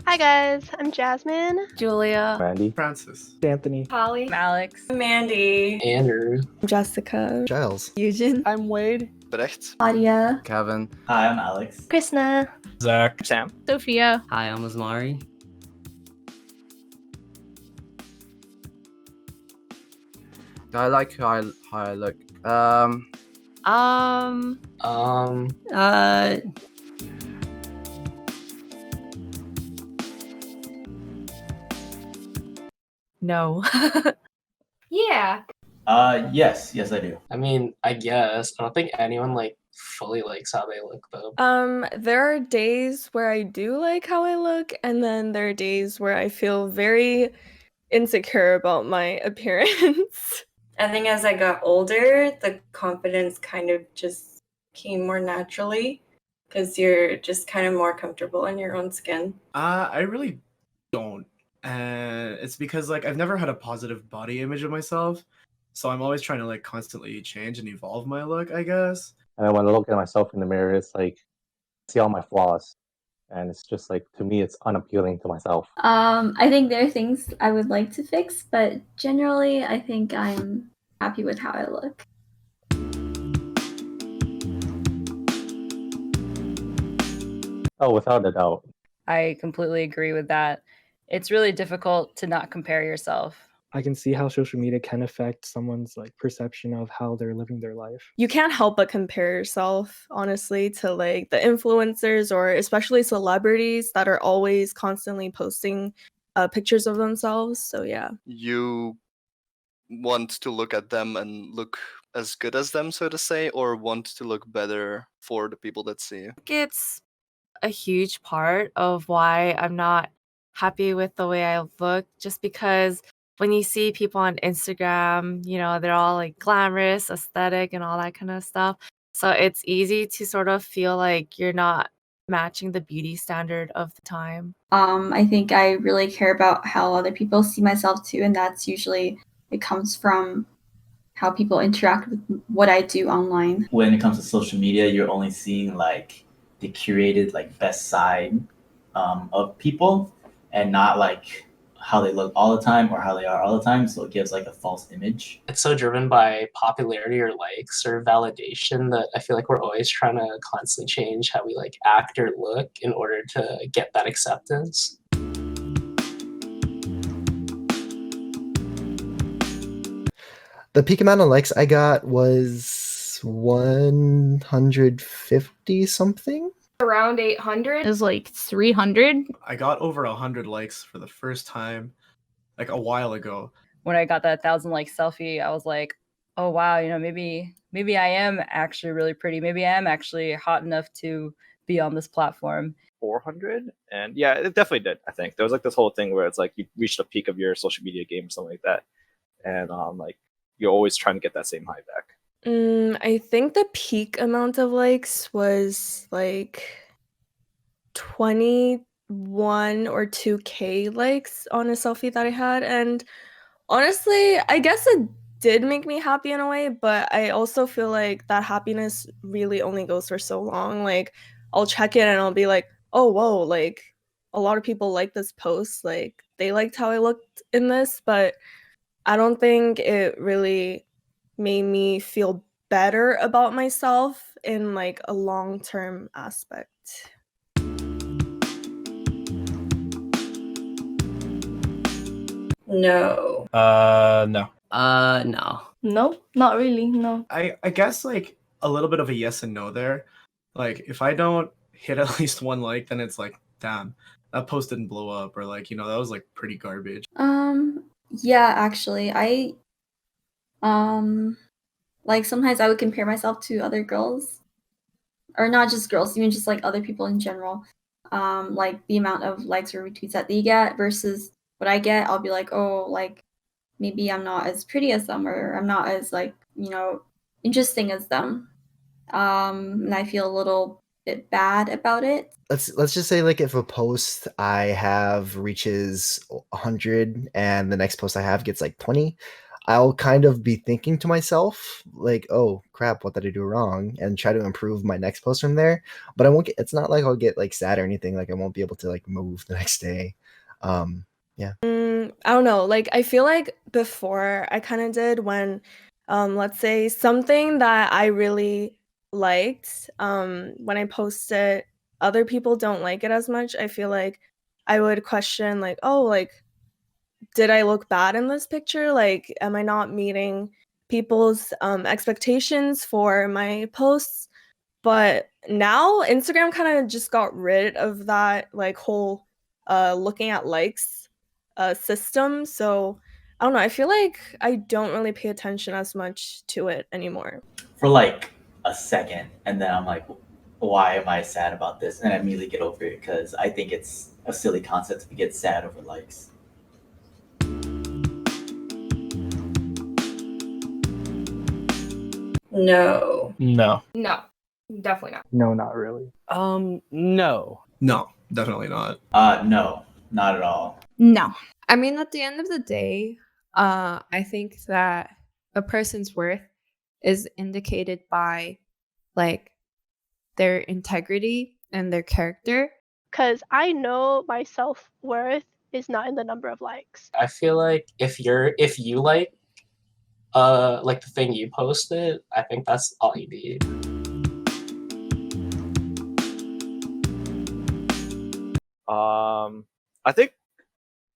Hi guys, I'm Jasmine. Julia. Randy. Francis. Anthony. Holly. Alex. Mandy. Andrew. Jessica. Giles. Eugen. I'm Wade. Brecht. Claudia. Kevin. Hi, I'm Alex. Krishna. Zach. Sam. Sophia. Hi, I'm Asmari. I like how I look. No. Yeah. Yes, I do. I mean, I guess. I don't think anyone fully likes how they look though. There are days where I do like how I look, and then there are days where I feel very insecure about my appearance. I think as I got older, the confidence kind of just came more naturally because you're just kind of more comfortable in your own skin. I really don't. And it's because I've never had a positive body image of myself. So I'm always trying to constantly change and evolve my look, I guess. And when I look at myself in the mirror, it's see all my flaws. And it's just to me, it's unappealing to myself. I think there are things I would like to fix, but generally, I think I'm happy with how I look. Oh, without a doubt. I completely agree with that. It's really difficult to not compare yourself. I can see how social media can affect someone's perception of how they're living their life. You can't help but compare yourself, honestly, to the influencers or especially celebrities that are always constantly posting pictures of themselves. So yeah. You want to look at them and look as good as them, so to say, or want to look better for the people that see you? It's a huge part of why I'm not happy with the way I look, just because when you see people on Instagram, they're all glamorous, aesthetic, and all that kind of stuff. So it's easy to sort of feel like you're not matching the beauty standard of the time. I think I really care about how other people see myself too, and that's usually, it comes from how people interact with what I do online. When it comes to social media, you're only seeing the curated best side of people, and not how they look all the time or how they are all the time, so it gives a false image. It's so driven by popularity or likes or validation that I feel like we're always trying to constantly change how we act or look in order to get that acceptance. The peak amount of likes I got was 150 something. Around 800. It was 300. I got over 100 likes for the first time a while ago. When I got that 1,000 like selfie, I was like, oh wow, maybe I am actually really pretty. Maybe I am actually hot enough to be on this platform. 400, and yeah, it definitely did. I think there was this whole thing where it's you reached the peak of your social media game or something like that, and you're always trying to get that same high back. I think the peak amount of likes was 21 or 2K likes on a selfie that I had. And honestly, I guess it did make me happy in a way, but I also feel like that happiness really only goes for so long. I'll check it and I'll be like, oh, whoa, a lot of people like this post. They liked how I looked in this, but I don't think it really made me feel better about myself in a long-term aspect. No. No. No. Nope, not really, no. I guess a little bit of a yes and no there. If I don't hit at least one like, then it's damn, that post didn't blow up, or that was pretty garbage. Yeah, actually, I sometimes I would compare myself to other girls, or not just girls, even just other people in general. The amount of likes or retweets that they get versus what I get, I'll be maybe I'm not as pretty as them, or I'm not as interesting as them. And I feel a little bit bad about it. Let's just say if a post I have reaches 100 and the next post I have gets 20, I'll kind of be thinking to myself, like, oh crap, what did I do wrong? And try to improve my next post from there. But I won't get, it's not like I'll get like sad or anything. Like I won't be able to like move the next day. Yeah. I don't know. Like I feel like before I kind of did when, let's say something that I really liked, when I post it, other people don't like it as much. I feel like I would question like, oh, like, did I look bad in this picture? Like, am I not meeting people's expectations for my posts? But now Instagram kind of just got rid of that like whole looking at likes system. So I don't know. I feel like I don't really pay attention as much to it anymore. For like a second, and then I'm like, why am I sad about this? And I immediately get over it because I think it's a silly concept to get sad over likes. No. No. No, definitely not. No, not really. No. No, definitely not. No, not at all. No. I mean, at the end of the day, I think that a person's worth is indicated by like their integrity and their character. Because I know my self-worth is not in the number of likes. I feel like if you like the thing you posted, I think that's all you need. I think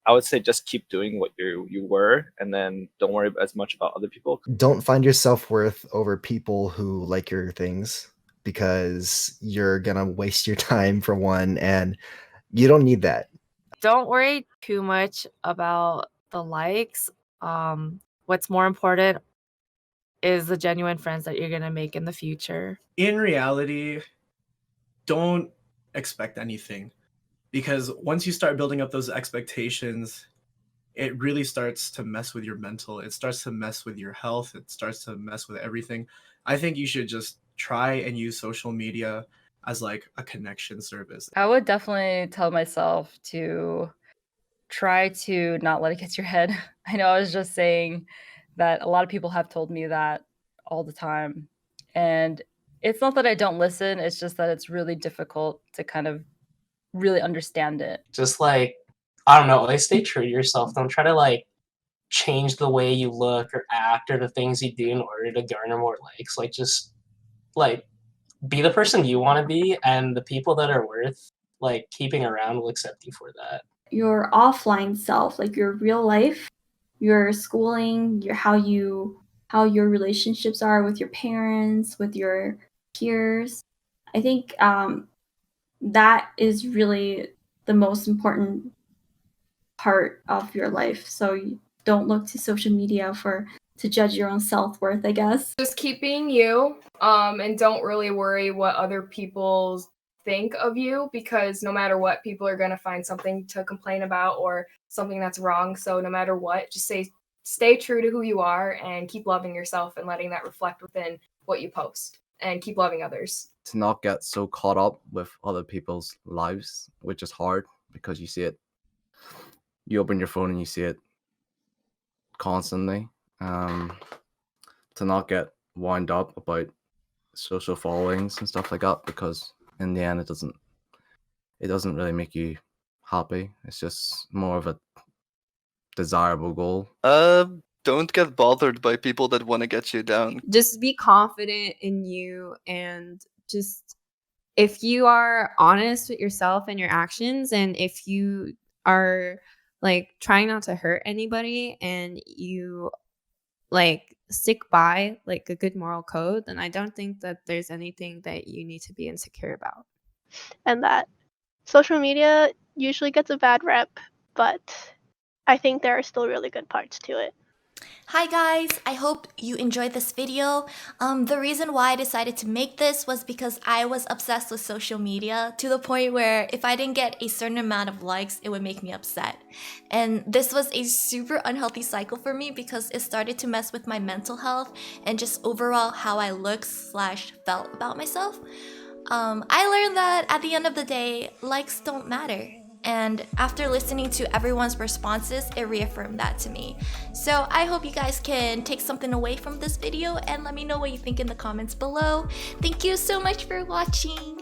I would say just keep doing what you were, and then don't worry as much about other people. Don't find your self-worth over people who like your things, because you're gonna waste your time for one, and you don't need that. Don't worry too much about the likes. What's more important is the genuine friends that you're going to make in the future. In reality, don't expect anything, because once you start building up those expectations, it really starts to mess with your mental. It starts to mess with your health. It starts to mess with everything. I think you should just try and use social media as like a connection service. I would definitely tell myself to try to not let it get to your head. I know I was just saying that a lot of people have told me that all the time. And it's not that I don't listen, it's just that it's really difficult to kind of really understand it. Just like, I don't know, always stay true to yourself. Don't try to like change the way you look or act or the things you do in order to garner more likes. Like just like be the person you want to be, and the people that are worth like keeping around will accept you for that. Your offline self, like your real life, your schooling, how your relationships are with your parents, with your peers. I think that is really the most important part of your life. So you don't look to social media to judge your own self-worth, I guess. Just keep being you, and don't really worry what other people think of you, because no matter what, people are going to find something to complain about or something that's wrong. So no matter what, just stay true to who you are and keep loving yourself and letting that reflect within what you post, and keep loving others. To not get so caught up with other people's lives, which is hard because you see it. You open your phone and you see it constantly. To not get wound up about social followings and stuff like that, because in the end it doesn't really make you happy. It's just more of a desirable goal. Don't get bothered by people that want to get you down. Just be confident in you, and just if you are honest with yourself and your actions, and if you are like trying not to hurt anybody, and you like stick by like a good moral code, then I don't think that there's anything that you need to be insecure about. And that social media usually gets a bad rep, but I think there are still really good parts to it. Hi guys, I hope you enjoyed this video. The reason why I decided to make this was because I was obsessed with social media to the point where if I didn't get a certain amount of likes, it would make me upset. And this was a super unhealthy cycle for me because it started to mess with my mental health and just overall how I looked/felt about myself. I learned that at the end of the day, likes don't matter. And after listening to everyone's responses, it reaffirmed that to me. So I hope you guys can take something away from this video and let me know what you think in the comments below. Thank you so much for watching.